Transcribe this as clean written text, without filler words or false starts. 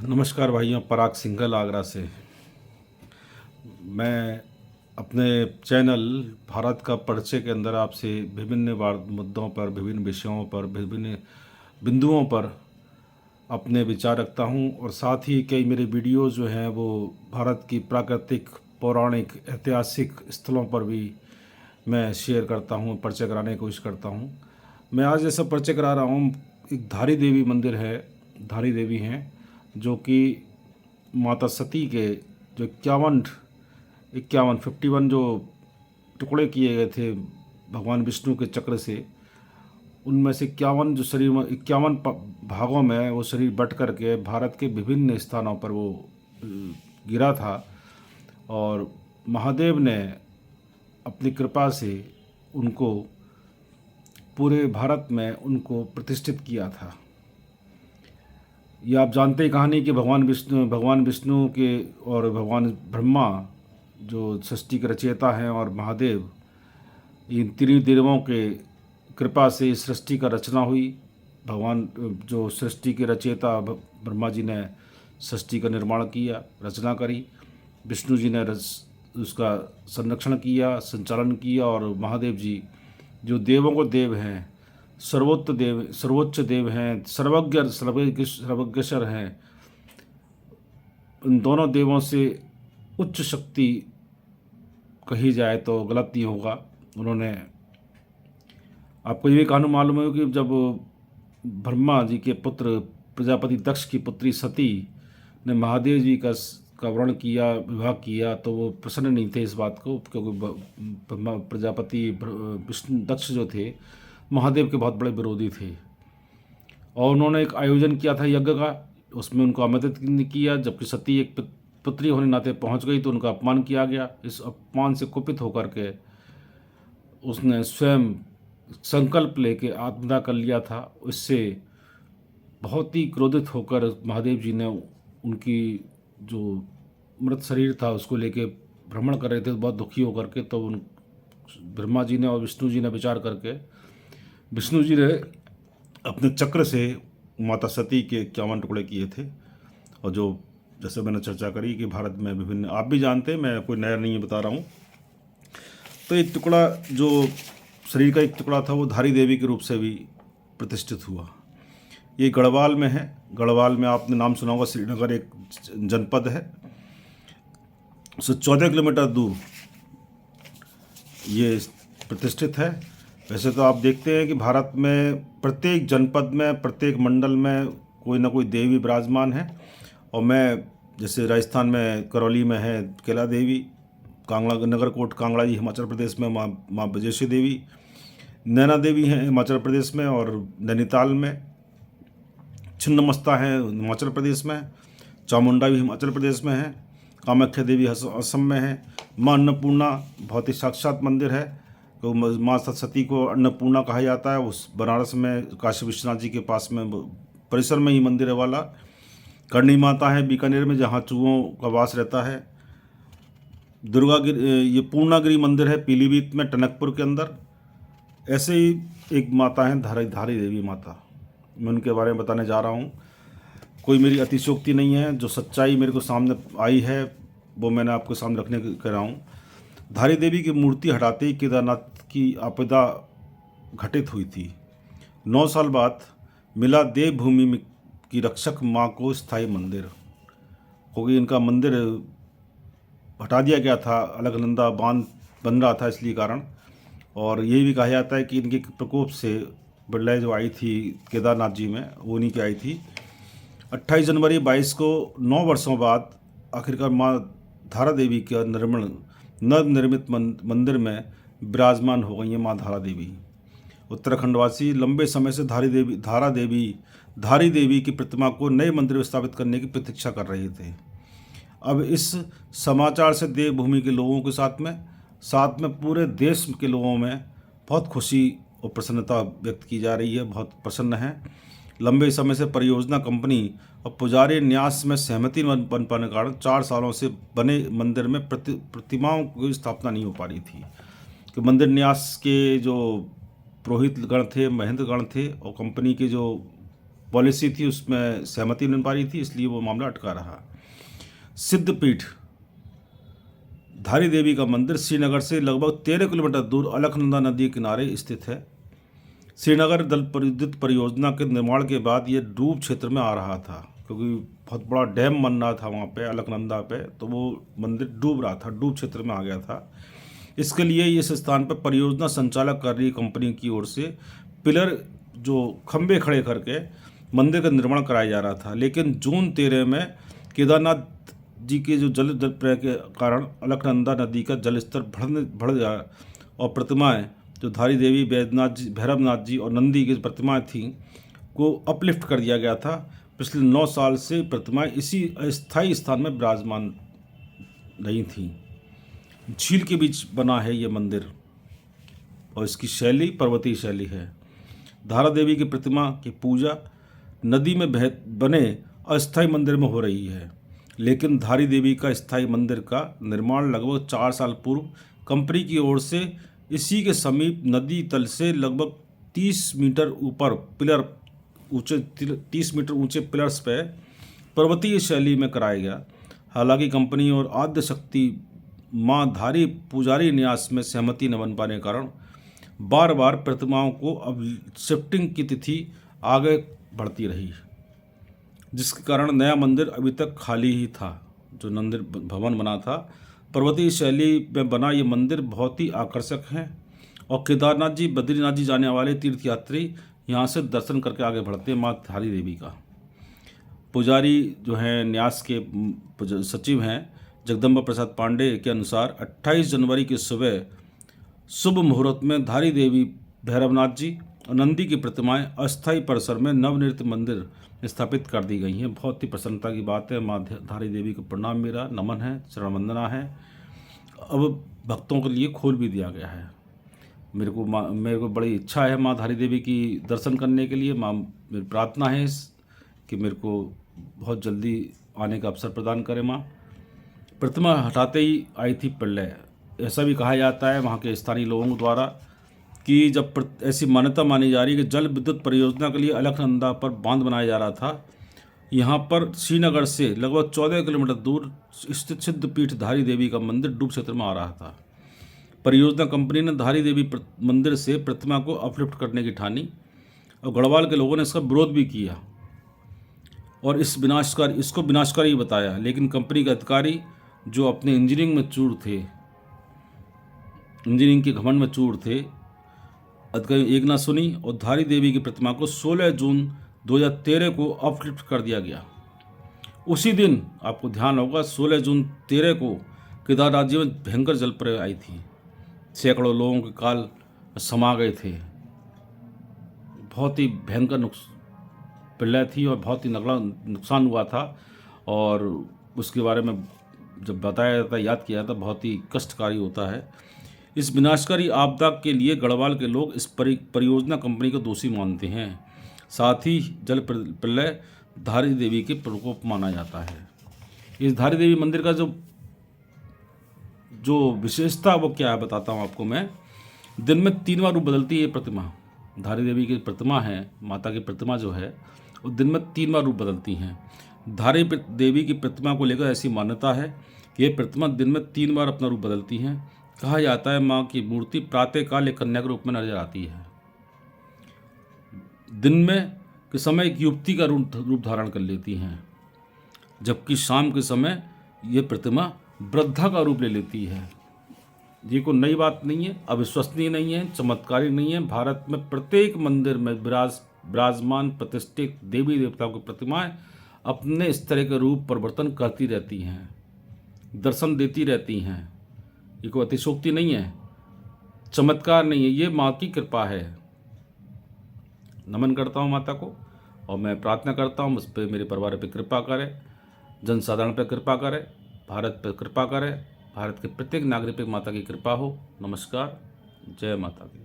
नमस्कार भाइयों, पराग सिंघल आगरा से। मैं अपने चैनल भारत का परिचय के अंदर आपसे विभिन्न मुद्दों पर, विभिन्न विषयों पर, विभिन्न बिंदुओं पर अपने विचार रखता हूं और साथ ही कई मेरे वीडियोज़ जो हैं वो भारत की प्राकृतिक, पौराणिक, ऐतिहासिक स्थलों पर भी मैं शेयर करता हूं, परिचय कराने की कोशिश करता हूं। मैं आज ऐसा परिचय करा रहा हूं, एक धारी देवी मंदिर है, धारी देवी हैं जो कि माता सती के जो 51 जो टुकड़े किए गए थे भगवान विष्णु के चक्र से, उनमें से 51 जो शरीर में 51 भागों में वो शरीर बट करके भारत के विभिन्न स्थानों पर वो गिरा था और महादेव ने अपनी कृपा से उनको पूरे भारत में उनको प्रतिष्ठित किया था। ये आप जानते ही कहानी कि भगवान विष्णु के और भगवान ब्रह्मा जो सृष्टि के रचयिता हैं और महादेव, इन तीनों देवों के कृपा से इस सृष्टि का रचना हुई। भगवान जो सृष्टि के रचयिता ब्रह्मा जी ने सृष्टि का निर्माण किया, रचना करी। विष्णु जी ने उसका संरक्षण किया, संचालन किया और महादेव जी जो देवों को देव हैं, सर्वोच्च देव हैं, सर्वज्ञर हैं, उन दोनों देवों से उच्च शक्ति कही जाए तो गलत नहीं होगा। उन्होंने, आपको ये कहानी मालूम है कि जब ब्रह्मा जी के पुत्र प्रजापति दक्ष की पुत्री सती ने महादेव जी का वर्ण किया, विवाह किया, तो वो प्रसन्न नहीं थे इस बात को, क्योंकि प्रजापति विष्णु दक्ष जो थे महादेव के बहुत बड़े विरोधी थे और उन्होंने एक आयोजन किया था यज्ञ का, उसमें उनको आमंत्रित नहीं किया। जबकि सती एक पुत्री होने नाते पहुंच गई तो उनका अपमान किया गया। इस अपमान से कुपित होकर के उसने स्वयं संकल्प लेके आत्मदाह कर लिया था। इससे बहुत ही क्रोधित होकर महादेव जी ने उनकी जो मृत शरीर था उसको लेके भ्रमण कर रहे थे, बहुत दुखी होकर के, तो उन ब्रह्मा जी ने और विष्णु जी ने विचार करके विष्णु जी ने अपने चक्र से माता सती के 51 टुकड़े किए थे। और जो जैसे मैंने चर्चा करी कि भारत में विभिन्न, आप भी जानते हैं, मैं कोई नया नहीं बता रहा हूँ। तो एक टुकड़ा, जो शरीर का एक टुकड़ा था, वो धारी देवी के रूप से भी प्रतिष्ठित हुआ। ये गढ़वाल में है। गढ़वाल में आपने नाम सुना होगा, श्रीनगर एक जनपद है, उससे 14 किलोमीटर दूर ये प्रतिष्ठित है। वैसे तो आप देखते हैं कि भारत में प्रत्येक जनपद में, प्रत्येक मंडल में कोई ना कोई देवी विराजमान है। और मैं जैसे राजस्थान में करौली में है कैला देवी, कांगड़ा नगरकोट कांगड़ा जी हिमाचल प्रदेश में माँ बजेशी देवी, नैना देवी हैं हिमाचल प्रदेश में, और नैनीताल में छिन्नमस्ता है हिमाचल प्रदेश में, चामुंडा भी हिमाचल प्रदेश में है, कामाख्या देवी असम में है, माँ अन्नपूर्णा बहुत ही साक्षात मंदिर है। तो माँ सती को अन्नपूर्णा कहा जाता है। उस बनारस में काशी विश्वनाथ जी के पास में परिसर में ही मंदिर है वाला। करणी माता है बीकानेर में, जहाँ चूहों का वास रहता है। ये पूर्णागिरी मंदिर है पीलीभीत में, टनकपुर के अंदर। ऐसे ही एक माता है धारी देवी माता, मैं उनके बारे में बताने जा रहा हूँ। कोई मेरी अतिशयोक्ति नहीं है, जो सच्चाई मेरे को सामने आई है वो मैंने आपको सामने रखने कर रहा हूँ। धारी देवी की मूर्ति हटाते ही केदारनाथ की आपदा घटित हुई थी। 9 साल बाद मिला देवभूमि की रक्षक माँ को स्थायी मंदिर, क्योंकि इनका मंदिर हटा दिया गया था, अलकनंदा बांध बन रहा था इसलिए कारण। और यही भी कहा जाता है कि इनके प्रकोप से प्रलय जो आई थी केदारनाथ जी में, वो नहीं की आई थी। 28 जनवरी 22 को 9 वर्षों बाद आखिरकार माँ धारा देवी का नवनिर्मित मंदिर में विराजमान हो गई है माँ धारा देवी। उत्तराखंडवासी लंबे समय से धारी देवी की प्रतिमा को नए मंदिर में स्थापित करने की प्रतीक्षा कर रहे थे। अब इस समाचार से देवभूमि के लोगों के साथ में पूरे देश के लोगों में बहुत खुशी और प्रसन्नता व्यक्त की जा रही है, बहुत प्रसन्न है। लंबे समय से परियोजना कंपनी और पुजारी न्यास में सहमति न बन पाने के कारण 4 सालों से बने मंदिर में प्रतिमाओं की स्थापना नहीं हो पा रही थी। कि मंदिर न्यास के जो पुरोहित गण थे, महंत गण थे, और कंपनी के जो पॉलिसी थी उसमें सहमति नहीं बन पा रही थी, इसलिए वो मामला अटका रहा। सिद्धपीठ धारी देवी का मंदिर श्रीनगर से लगभग 13 किलोमीटर दूर अलकनंदा नदी के किनारे स्थित है। श्रीनगर जल विद्युत परियोजना के निर्माण के बाद ये डूब क्षेत्र में आ रहा था, क्योंकि बहुत बड़ा डैम बन रहा था वहाँ पे अलकनंदा पे, तो वो मंदिर डूब रहा था, डूब क्षेत्र में आ गया था। इसके लिए इस स्थान पर परियोजना संचालक कर रही कंपनी की ओर से पिलर जो खंभे खड़े करके मंदिर का निर्माण कराया जा रहा था। लेकिन जून 13 में केदारनाथ जी के जो जल प्रलय के कारण अलकनंदा नदी का जलस्तर बढ़ गया और प्रतिमाएं जो धारी देवी, बैद्यनाथ जी, भैरवनाथ जी और नंदी की प्रतिमाएं थीं को अपलिफ्ट कर दिया गया था। पिछले 9 साल से प्रतिमाएं इसी अस्थायी स्थान में विराजमान नहीं थीं। झील के बीच बना है ये मंदिर और इसकी शैली पर्वतीय शैली है। धारा देवी की प्रतिमा की पूजा नदी में बने अस्थायी मंदिर में हो रही है, लेकिन धारी देवी का स्थायी मंदिर का निर्माण लगभग 4 साल पूर्व कंपनी की ओर से इसी के समीप नदी तल से लगभग 30 मीटर ऊपर 30 मीटर ऊंचे पिलर्स पर पर्वतीय शैली में कराया गया। हालांकि कंपनी और आद्य शक्ति मां धारी पुजारी न्यास में सहमति न बन पाने के कारण बार बार प्रतिमाओं को अब शिफ्टिंग की तिथि आगे बढ़ती रही, जिसके कारण नया मंदिर अभी तक खाली ही था। जो मंदिर भवन बना था पर्वतीय शैली में बना ये मंदिर बहुत ही आकर्षक है और केदारनाथ जी, बद्रीनाथ जी जाने वाले तीर्थयात्री यहाँ से दर्शन करके आगे बढ़ते हैं माँ धारी देवी का। पुजारी जो हैं न्यास के सचिव हैं जगदम्बा प्रसाद पांडे के अनुसार 28 जनवरी की सुबह शुभ मुहूर्त में धारी देवी, भैरवनाथ जी और नंदी की प्रतिमाएं अस्थायी परिसर में नवनिर्मित मंदिर स्थापित कर दी गई हैं। बहुत ही प्रसन्नता की बात है। माँ धारी देवी को प्रणाम, मेरा नमन है, चरण वंदना है। अब भक्तों के लिए खोल भी दिया गया है। मेरे को बड़ी इच्छा है माँ धारी देवी की दर्शन करने के लिए। माँ, मेरी प्रार्थना है कि मेरे को बहुत जल्दी आने का अवसर प्रदान करें। माँ प्रतिमा हटाते ही आई थी प्रलय, ऐसा भी कहा जाता है वहाँ के स्थानीय लोगों द्वारा कि जब ऐसी मान्यता मानी जा रही है कि जल विद्युत परियोजना के लिए अलकनंदा पर बांध बनाया जा रहा था। यहाँ पर श्रीनगर से लगभग 14 किलोमीटर दूर स्थित सिद्धपीठ धारी देवी का मंदिर डूब क्षेत्र में आ रहा था। परियोजना कंपनी ने धारी देवी मंदिर से प्रतिमा को अपलिफ्ट करने की ठानी और गढ़वाल के लोगों ने इसका विरोध भी किया और इसको विनाशकारी बताया। लेकिन कंपनी के अधिकारी जो अपने इंजीनियरिंग के घमंड में चूर थे, अधिकारी एक ना सुनी और धारी देवी की प्रतिमा को 16 जून 2013 को अपलिफ्ट कर दिया गया। उसी दिन आपको ध्यान होगा 16 जून 13 को केदारनाथ जी में भयंकर जल प्रलय आई थी। सैकड़ों लोगों के काल समा गए थे। बहुत ही भयंकर प्रलय थी और बहुत ही नुकसान हुआ था और उसके बारे में जब बताया जाता, याद किया जाता, बहुत ही कष्टकारी होता है। इस विनाशकारी आपदा के लिए गढ़वाल के लोग इस परियोजना कंपनी को दोषी मानते हैं। साथ ही जल प्रलय धारी देवी के प्रकोप माना जाता है। इस धारी देवी मंदिर का जो विशेषता वो क्या है बताता हूँ आपको मैं। दिन में 3 बार रूप बदलती है प्रतिमा। धारी देवी की प्रतिमा है, माता की प्रतिमा जो है वो दिन में 3 बार रूप बदलती हैं। धारी देवी की प्रतिमा को लेकर ऐसी मान्यता है कि ये प्रतिमा दिन में 3 बार अपना रूप बदलती हैं। कहा जाता है माँ की मूर्ति प्रातःकाल एक कन्या के रूप में नजर आती है, दिन में के समय एक युवती का रूप धारण कर लेती हैं, जबकि शाम के समय ये प्रतिमा वृद्धा का रूप ले लेती है। ये कोई नई बात नहीं है, अविश्वसनीय नहीं है, चमत्कारी नहीं है। भारत में प्रत्येक मंदिर में विराजमान प्रतिष्ठित देवी देवताओं की प्रतिमाएं अपने इस तरह के रूप परिवर्तन करती रहती हैं, दर्शन देती रहती हैं। ये कोई अतिशोक्ति नहीं है, चमत्कार नहीं है, ये माँ की कृपा है। नमन करता हूँ माता को और मैं प्रार्थना करता हूँ उस पर मेरे परिवार पर कृपा करें, जनसाधारण पर कृपा करें, भारत पर कृपा करें, भारत के प्रत्येक नागरिक पर माता की कृपा हो। नमस्कार, जय माता की।